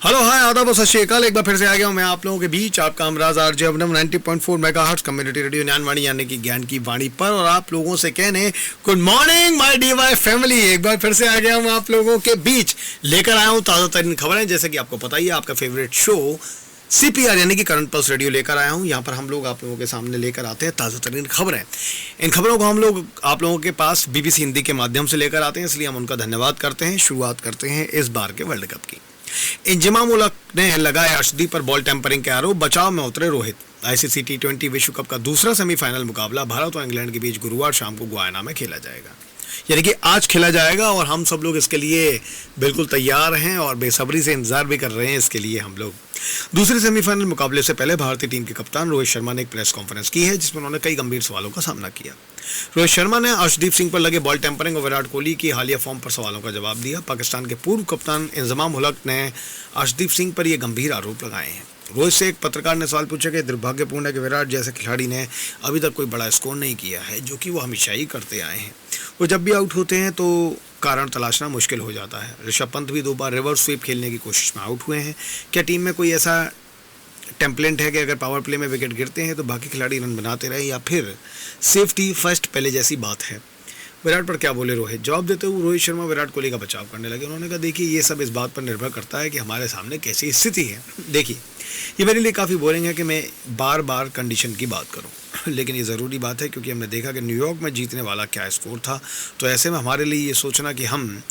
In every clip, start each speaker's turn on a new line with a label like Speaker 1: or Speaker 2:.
Speaker 1: Hello hi आदाब और सत श्री अकाल। एक बार फिर से आ गया हूँ मैं आप लोगों के बीच, आपका अमराज RJ अबनम 90.4 megahertz community radio Gyanvani यानी कि ज्ञान की वाणी पर, और आप लोगों से कहने good morning my DY family. एक बार फिर से आ गया हूँ आप लोगों के बीच, लेकर आया हूँ ताज़ा तरीन खबरें। जैसे कि आपको पता ही है, आपका फेवरेट शो CPR यानी कि करंट पल्स रेडियो लेकर आया हूँ। यहाँ पर हम लोग आप लोगों के सामने लेकर आते हैं ताज़ा तरीन खबरें। इन खबरों को हम लोग आप लोगों के पास BBC हिंदी के माध्यम से लेकर आते हैं, इसलिए हम उनका धन्यवाद करते हैं। शुरुआत करते हैं इस बार के वर्ल्ड कप की। इंजमाम उल हक ने लगाए अर्शदीप पर बॉल टेम्परिंग के आरोप, बचाव में उतरे रोहित। ICC T20 विश्व कप का दूसरा सेमीफाइनल मुकाबला भारत और इंग्लैंड के बीच गुरुवार शाम को गुयाना में खेला जाएगा, यानी कि आज खेला जाएगा। और हम सब लोग इसके लिए बिल्कुल तैयार हैं और बेसब्री से इंतजार भी कर रहे हैं इसके लिए हम लोग। दूसरे सेमीफाइनल मुकाबले से पहले भारतीय टीम के कप्तान रोहित शर्मा ने एक प्रेस कॉन्फ्रेंस की है, जिसमें उन्होंने कई गंभीर सवालों का सामना किया। रोहित शर्मा ने अर्शदीप सिंह पर लगे बॉल टेम्परिंग और विराट कोहली की हालिया फॉर्म पर सवालों का जवाब दिया। पाकिस्तान के पूर्व कप्तान इंजमाम उल हक ने अर्शदीप सिंह पर यह गंभीर आरोप लगाए हैं। रोहित से एक पत्रकार ने सवाल पूछा कि दुर्भाग्यपूर्ण है कि विराट जैसे खिलाड़ी ने अभी तक कोई बड़ा स्कोर नहीं किया है, जो कि वो हमेशा ही करते आए हैं। वो जब भी आउट होते हैं तो कारण तलाशना मुश्किल हो जाता है। ऋषभ पंत भी 2 बार रिवर्स स्वीप खेलने की कोशिश में आउट हुए हैं। क्या टीम में कोई ऐसा टेम्पलेट है कि अगर पावर प्ले में विकेट गिरते हैं तो बाकी खिलाड़ी रन बनाते रहे, या फिर सेफ्टी फर्स्ट पहले जैसी बात है? विराट पर क्या बोले रोहित? जवाब देते हुए रोहित शर्मा विराट कोहली का बचाव करने लगे। उन्होंने कहा, देखिए ये सब इस बात पर निर्भर करता है कि हमारे सामने कैसी स्थिति है। देखिए, ये मेरे लिए काफ़ी बोरिंग है कि मैं बार बार कंडीशन की बात करूं, लेकिन ये ज़रूरी बात है क्योंकि हमने देखा कि न्यूयॉर्क में जीतने वाला क्या स्कोर था। तो ऐसे में हमारे लिए ये सोचना कि हम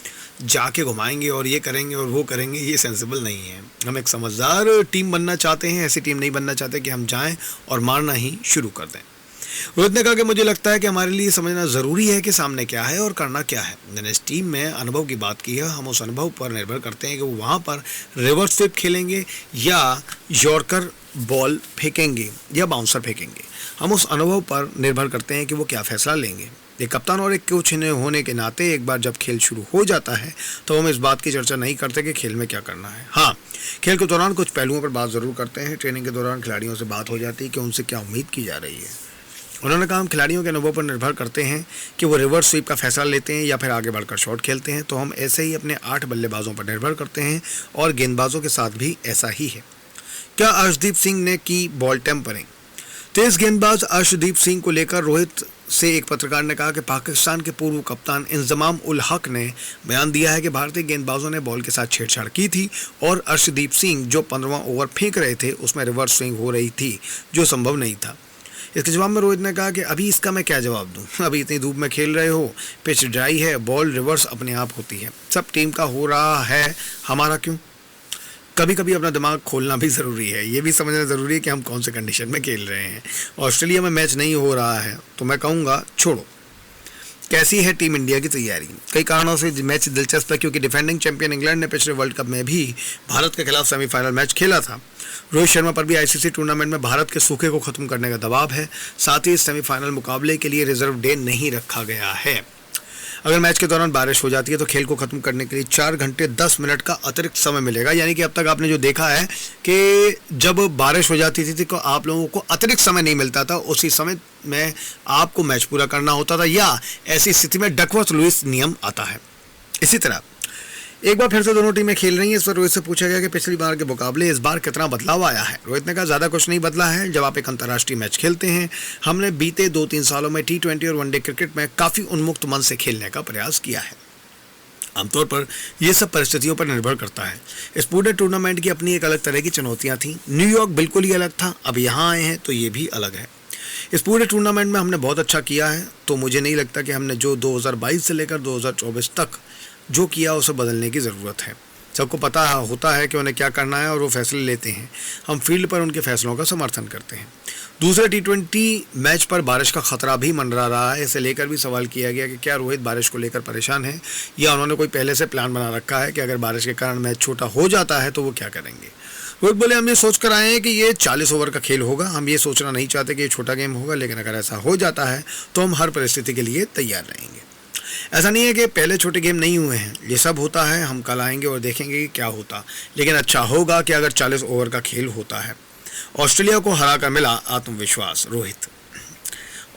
Speaker 1: जाके घुमाएंगे और ये करेंगे और वो करेंगे, ये सेंसिबल नहीं है। हम एक समझदार टीम बनना चाहते हैं, ऐसी टीम नहीं बनना चाहते कि हम जाएं और मारना ही शुरू कर दें। रोहित ने कहा कि मुझे लगता है कि हमारे लिए समझना ज़रूरी है कि सामने क्या है और करना क्या है। मैंने इस टीम में अनुभव की बात की है। हम उस अनुभव पर निर्भर करते हैं कि वो वहाँ पर रिवर्स स्वीप खेलेंगे या यॉर्कर बॉल फेंकेंगे या बाउंसर फेंकेंगे। हम उस अनुभव पर निर्भर करते हैं कि वो क्या फैसला लेंगे। एक कप्तान और एक कोच होने के नाते एक बार जब खेल शुरू हो जाता है तो हम इस बात की चर्चा नहीं करते कि खेल में क्या करना है। हाँ, खेल के दौरान कुछ पहलुओं पर बात ज़रूर करते हैं। ट्रेनिंग के दौरान खिलाड़ियों से बात हो जाती है कि उनसे क्या उम्मीद की जा रही है। उन्होंने कहा, हम खिलाड़ियों के अनुभव पर निर्भर करते हैं कि वो रिवर्स स्वीप का फैसला लेते हैं या फिर आगे बढ़कर शॉट खेलते हैं। तो हम ऐसे ही अपने 8 बल्लेबाजों पर निर्भर करते हैं और गेंदबाजों के साथ भी ऐसा ही है। क्या अर्शदीप सिंह ने की बॉल टेम्परिंग? तेज गेंदबाज अर्शदीप सिंह को लेकर रोहित से एक पत्रकार ने कहा कि पाकिस्तान के पूर्व कप्तान इंजमाम उल हक ने बयान दिया है कि भारतीय गेंदबाजों ने बॉल के साथ छेड़छाड़ की थी और अर्शदीप सिंह जो 15वां ओवर फेंक रहे थे उसमें रिवर्स स्विंग हो रही थी, जो संभव नहीं था। इसके जवाब में रोहित ने कहा कि अभी इसका मैं क्या जवाब दूं? अभी इतनी धूप में खेल रहे हो, पिच ड्राई है, बॉल रिवर्स अपने आप होती है, सब टीम का हो रहा है, हमारा क्यों? कभी कभी अपना दिमाग खोलना भी ज़रूरी है। ये भी समझना ज़रूरी है कि हम कौन से कंडीशन में खेल रहे हैं। ऑस्ट्रेलिया में मैच नहीं हो रहा है तो मैं कहूँगा छोड़ो। कैसी है टीम इंडिया की तैयारी? कई कारणों से मैच दिलचस्प है, क्योंकि डिफेंडिंग चैंपियन इंग्लैंड ने पिछले वर्ल्ड कप में भी भारत के खिलाफ सेमीफाइनल मैच खेला था। रोहित शर्मा पर भी ICC टूर्नामेंट में भारत के सूखे को खत्म करने का दबाव है। साथ ही इस सेमीफाइनल मुकाबले के लिए रिजर्व डे नहीं रखा गया है। अगर मैच के दौरान बारिश हो जाती है तो खेल को ख़त्म करने के लिए 4 घंटे 10 मिनट का अतिरिक्त समय मिलेगा। यानी कि अब तक आपने जो देखा है कि जब बारिश हो जाती थी तो आप लोगों को अतिरिक्त समय नहीं मिलता था, उसी समय में आपको मैच पूरा करना होता था, या ऐसी स्थिति में डकवर्थ लुईस नियम आता है। इसी तरह एक बार फिर से दोनों टीमें खेल रही हैं। इस पर रोहित से पूछा गया कि पिछली बार के मुकाबले इस बार कितना बदलाव आया है। रोहित ने कहा, ज़्यादा कुछ नहीं बदला है। जब आप एक अंतर्राष्ट्रीय मैच खेलते हैं, हमने बीते 2-3 सालों में T20 और वनडे क्रिकेट में काफ़ी उन्मुक्त मन से खेलने का प्रयास किया है। आमतौर पर यह सब परिस्थितियों पर निर्भर करता है। इस पूरे टूर्नामेंट की अपनी एक अलग तरह की चुनौतियाँ थीं। न्यूयॉर्क बिल्कुल ही अलग था, अब यहाँ आए हैं तो ये भी अलग है। इस पूरे टूर्नामेंट में हमने बहुत अच्छा किया है, तो मुझे नहीं लगता कि हमने जो 2022 से लेकर 2024 तक जो किया उसे बदलने की ज़रूरत है। सबको पता होता है कि उन्हें क्या करना है और वो फैसले लेते हैं। हम फील्ड पर उनके फैसलों का समर्थन करते हैं। दूसरे T20 मैच पर बारिश का खतरा भी मंडरा रहा है। इसे लेकर भी सवाल किया गया कि क्या रोहित बारिश को लेकर परेशान है, या उन्होंने कोई पहले से प्लान बना रखा है कि अगर बारिश के कारण मैच छोटा हो जाता है तो वो क्या करेंगे। रोहित बोले, हम ये सोच कर आए हैं कि ये 40 ओवर का खेल होगा। हम ये सोचना नहीं चाहते कि ये छोटा गेम होगा, लेकिन अगर ऐसा हो जाता है तो हम हर परिस्थिति के लिए तैयार रहेंगे। ऐसा नहीं है कि पहले छोटे गेम नहीं हुए हैं, ये सब होता है। हम कल आएंगे और देखेंगे कि क्या होता, लेकिन अच्छा होगा कि अगर 40 ओवर का खेल होता है। ऑस्ट्रेलिया को हरा कर मिला आत्मविश्वास, रोहित।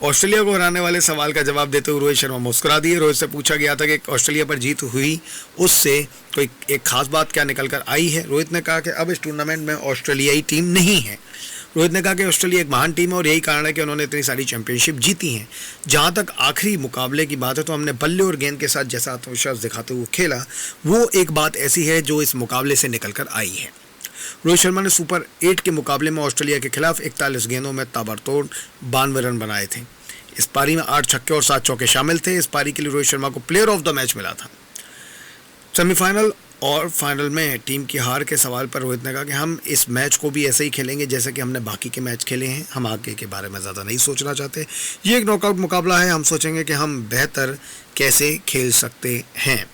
Speaker 1: ऑस्ट्रेलिया को हराने वाले सवाल का जवाब देते हुए रोहित शर्मा मुस्कुरा दिए। रोहित से पूछा गया था कि ऑस्ट्रेलिया पर जीत हुई, उससे कोई एक खास बात क्या निकल कर आई है। रोहित ने कहा कि अब इस टूर्नामेंट में ऑस्ट्रेलियाई टीम नहीं है। रोहित ने कहा कि ऑस्ट्रेलिया एक महान टीम है और यही कारण है कि उन्होंने इतनी सारी चैंपियनशिप जीती हैं। जहां तक आखिरी मुकाबले की बात है तो हमने बल्ले और गेंद के साथ जैसा आत्मविश्वास दिखाते हुए खेला, वो एक बात ऐसी है जो इस मुकाबले से निकल कर आई है। रोहित शर्मा ने सुपर 8 के मुकाबले में ऑस्ट्रेलिया के खिलाफ 41 गेंदों में ताबड़तोड़ 92 रन बनाए थे। इस पारी में 8 छक्के और 7 चौके शामिल थे। इस पारी के लिए रोहित शर्मा को प्लेयर ऑफ द मैच मिला था। सेमीफाइनल और फाइनल में टीम की हार के सवाल पर रोहित ने कहा कि हम इस मैच को भी ऐसे ही खेलेंगे जैसे कि हमने बाकी के मैच खेले हैं। हम आगे के बारे में ज़्यादा नहीं सोचना चाहते। ये एक नॉकआउट मुकाबला है, हम सोचेंगे कि हम बेहतर कैसे खेल सकते हैं।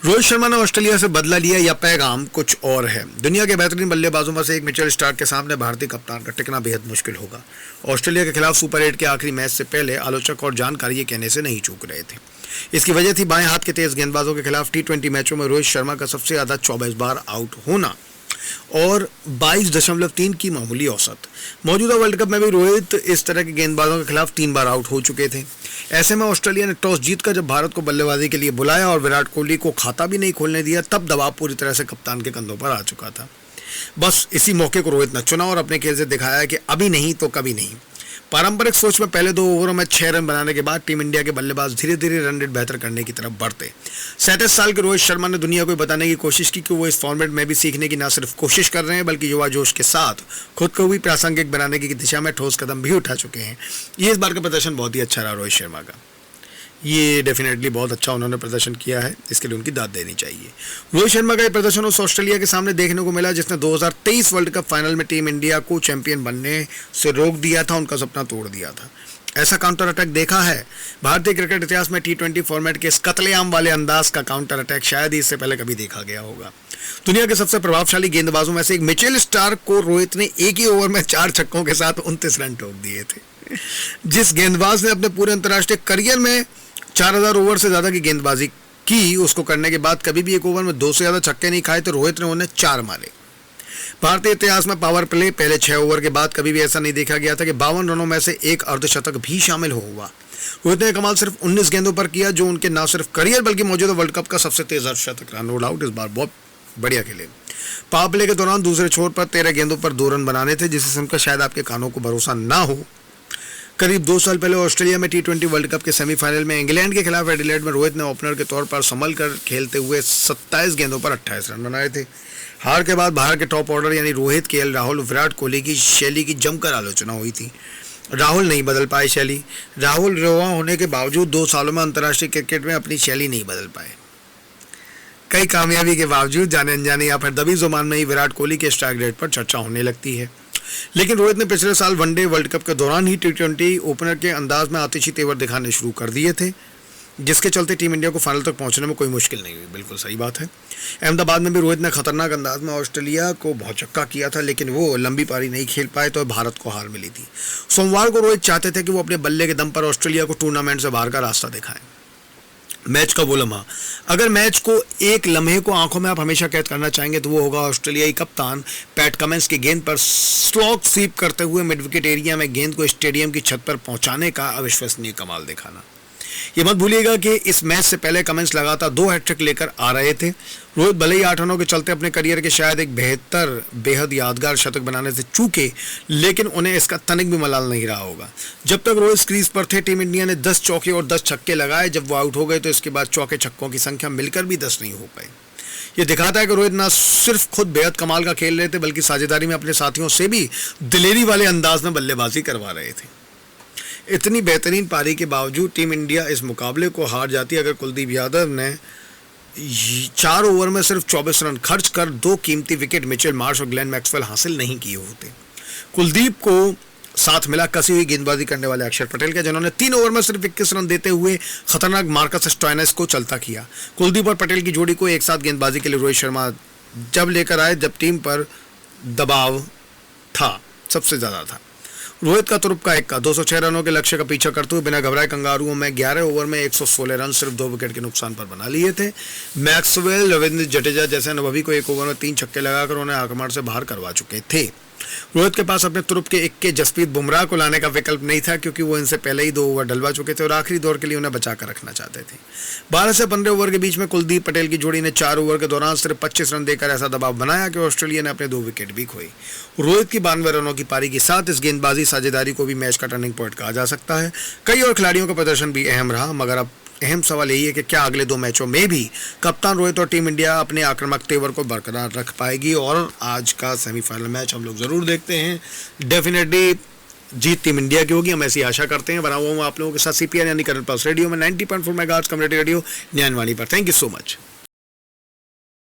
Speaker 1: रोहित शर्मा ने ऑस्ट्रेलिया से बदला लिया या पैगाम कुछ और है। दुनिया के बेहतरीन बल्लेबाजों में से एक मिचेल स्टार्क के सामने भारतीय कप्तान का टिकना बेहद मुश्किल होगा। ऑस्ट्रेलिया के खिलाफ सुपर 8 के आखिरी मैच से पहले आलोचक और जानकार ये कहने से नहीं चूक रहे थे। इसकी वजह थी बाएं हाथ के तेज गेंदबाजों के खिलाफ T20 मैचों में रोहित शर्मा का सबसे ज्यादा 24 बार आउट होना और 22.3 की मामूली औसत। मौजूदा वर्ल्ड कप में भी रोहित इस तरह के गेंदबाजों के खिलाफ 3 बार आउट हो चुके थे। ऐसे में ऑस्ट्रेलिया ने टॉस जीतकर जब भारत को बल्लेबाजी के लिए बुलाया और विराट कोहली को खाता भी नहीं खोलने दिया, तब दबाव पूरी तरह से कप्तान के कंधों पर आ चुका था। बस इसी मौके को रोहित ने चुना और अपने खेल से दिखाया कि अभी नहीं तो कभी नहीं। पारंपरिक सोच में पहले 2 ओवरों में 6 रन बनाने के बाद टीम इंडिया के बल्लेबाज धीरे धीरे रन रेट बेहतर करने की तरफ बढ़ते। 37 साल के रोहित शर्मा ने दुनिया को बताने की कोशिश की कि वो इस फॉर्मेट में भी सीखने की न सिर्फ कोशिश कर रहे हैं बल्कि युवा जोश के साथ खुद को भी प्रासंगिक बनाने की दिशा में ठोस कदम भी उठा चुके हैं। ये इस बार का प्रदर्शन बहुत ही अच्छा रहा रोहित शर्मा का। ये डेफिनेटली बहुत अच्छा उन्होंने प्रदर्शन किया है, इसके लिए उनकी दाद देनी चाहिए। रोहित शर्मा का ये प्रदर्शन उस ऑस्ट्रेलिया के सामने देखने को मिला जिसने 2023 वर्ल्ड कप फाइनल में टीम इंडिया को चैंपियन बनने से रोक दिया था, उनका सपना तोड़ दिया था। ऐसा काउंटर अटैक देखा है भारतीय क्रिकेट इतिहास में। T20 फॉर्मेट के इस कत्लेआम वाले अंदाज का काउंटर अटैक शायद ही इससे पहले कभी देखा गया होगा। दुनिया के सबसे प्रभावशाली गेंदबाजों में से एक मिचेल स्टार्क को रोहित ने एक ही ओवर में 4 छक्कों के साथ 29 रन ठोक दिए थे। जिस गेंदबाज ने अपने पूरे अंतर्राष्ट्रीय करियर में 4000 ओवर से ज़्यादा की गेंदबाजी की, उसको करने के बाद कभी भी एक ओवर में 2 से ज़्यादा छक्के नहीं खाए, तो रोहित ने उन्हें 4 मारे। भारतीय इतिहास में पावर प्ले पहले 6 ओवर के बाद कभी भी ऐसा नहीं देखा गया था कि 52 रनों में से एक अर्धशतक भी शामिल हुआ। रोहित ने कमाल सिर्फ 19 गेंदों पर किया, जो उनके न सिर्फ करियर बल्कि मौजूदा वर्ल्ड कप का सबसे तेज अर्धशतक रहा। नो डाउट इस बार बहुत बढ़िया खेले। पावर प्ले के दौरान दूसरे छोर पर 13 गेंदों पर 2 रन बनाने थे, जिसे सुनकर शायद आपके कानों को भरोसा ना हो। करीब 2 साल पहले ऑस्ट्रेलिया में T20 वर्ल्ड कप के सेमीफाइनल में इंग्लैंड के खिलाफ एडिलेड में रोहित ने ओपनर के तौर पर संभल कर खेलते हुए 27 गेंदों पर 28 रन बनाए थे। हार के बाद बाहर के टॉप ऑर्डर यानी रोहित, KL राहुल, विराट कोहली की शैली की जमकर आलोचना हुई थी। राहुल नहीं बदल पाए शैली। राहुल युवा होने के बावजूद 2 सालों में अंतर्राष्ट्रीय क्रिकेट में अपनी शैली नहीं बदल पाए। कई कामयाबी के बावजूद जाने अनजाने या फिर दबी जुबान में ही विराट कोहली के स्ट्राइक रेट पर चर्चा होने लगती है। लेकिन रोहित ने पिछले साल वनडे वर्ल्ड कप के दौरान ही T20 ओपनर के अंदाज में आतिशी तेवर दिखाने शुरू कर दिए थे, जिसके चलते टीम इंडिया को फाइनल तक पहुंचने में कोई मुश्किल नहीं हुई। बिल्कुल सही बात है। अहमदाबाद में भी रोहित ने खतरनाक अंदाज में ऑस्ट्रेलिया को भौचक्का किया था, लेकिन वो लंबी पारी नहीं खेल पाए तो भारत को हार मिली थी। सोमवार को रोहित चाहते थे कि वो अपने बल्ले के दम पर ऑस्ट्रेलिया को टूर्नामेंट से बाहर का रास्ता दिखाएं। मैच का वो लम्हा, अगर मैच को एक लम्हे को आंखों में आप हमेशा कैद करना चाहेंगे तो वो होगा ऑस्ट्रेलियाई कप्तान पैट कमिंस की गेंद पर स्लॉग स्वीप करते हुए मिड विकेट एरिया में गेंद को स्टेडियम की छत पर पहुंचाने का अविश्वसनीय कमाल दिखाना। ये मत भूलिएगा कि इस मैच से पहले कमिंस लगातार 2 हैट्रिक लेकर आ रहे थे। रोहित भले ही 8 रनों के चलते अपने करियर के शायद एक बेहद यादगार शतक बनाने से चूके, लेकिन उन्हें इसका तनिक भी मलाल नहीं रहा होगा। जब तक रोहित क्रीज पर थे, टीम इंडिया ने 10 चौके और 10 छक्के लगाए। जब वो आउट हो गए तो इसके बाद चौके छक्कों की संख्या मिलकर भी 10 नहीं हो पाई। ये दिखाता है कि रोहित न सिर्फ खुद बेहद कमाल का खेल रहे थे, बल्कि साझेदारी में अपने साथियों से भी दिलेरी वाले अंदाज में बल्लेबाजी करवा रहे थे। इतनी बेहतरीन पारी के बावजूद टीम इंडिया इस मुकाबले को हार जाती अगर कुलदीप यादव ने 4 ओवर में सिर्फ 24 रन खर्च कर 2 कीमती विकेट मिचेल मार्श और ग्लेन मैक्सवेल हासिल नहीं किए होते। कुलदीप को साथ मिला कसी हुई गेंदबाजी करने वाले अक्षर पटेल के, जिन्होंने 3 ओवर में सिर्फ 21 रन देते हुए खतरनाक मार्कस स्टोइनिस को चलता किया। कुलदीप और पटेल की जोड़ी को एक साथ गेंदबाजी के लिए रोहित शर्मा जब लेकर आए जब टीम पर दबाव था, सबसे ज़्यादा था। रोहित का तुरुप का इक्का 206 रनों के लक्ष्य का पीछा करते हुए बिना घबराए कंगारुओं में 11 ओवर में 116 रन सिर्फ 2 विकेट के नुकसान पर बना लिए थे। मैक्सवेल, रविंद्र जडेजा जैसे अनुभवी को 1 ओवर में 3 छक्के लगाकर उन्हें आक्रमण से बाहर करवा चुके थे। रोहित के पास अपने तुरुप के इक्के जसप्रीत बुमराह को लाने का विकल्प नहीं था, क्योंकि वो इनसे पहले ही 2 ओवर डलवा चुके थे और आखिरी दौर के लिए उन्हें बचा कर रखना चाहते थे। 12 से 15 ओवर के बीच में कुलदीप पटेल की जोड़ी ने 4 ओवर के दौरान सिर्फ 25 रन देकर ऐसा दबाव बनाया कि ऑस्ट्रेलिया ने अपने 2 विकेट भी खोई। रोहित की 92 रनों की पारी के साथ इस गेंदबाजी साझेदारी को भी मैच का टर्निंग पॉइंट कहा जा सकता है। कई और खिलाड़ियों का प्रदर्शन भी अहम रहा, मगर अब अहम सवाल यही है कि क्या अगले 2 मैचों में भी कप्तान रोहित और टीम इंडिया अपने आक्रामक तेवर को बरकरार रख पाएगी। और आज का सेमीफाइनल मैच हम लोग जरूर देखते हैं। डेफिनेटली जीत टीम इंडिया की होगी, हम ऐसी आशा करते हैं। बना हुआ हूँ आप लोगों के साथ CPR यानी करंट पल्स रेडियो में 90.4 मेगाहर्ट्ज़ कम्युनिटी रेडियो ज्ञानवाणी पर। Thank you so much.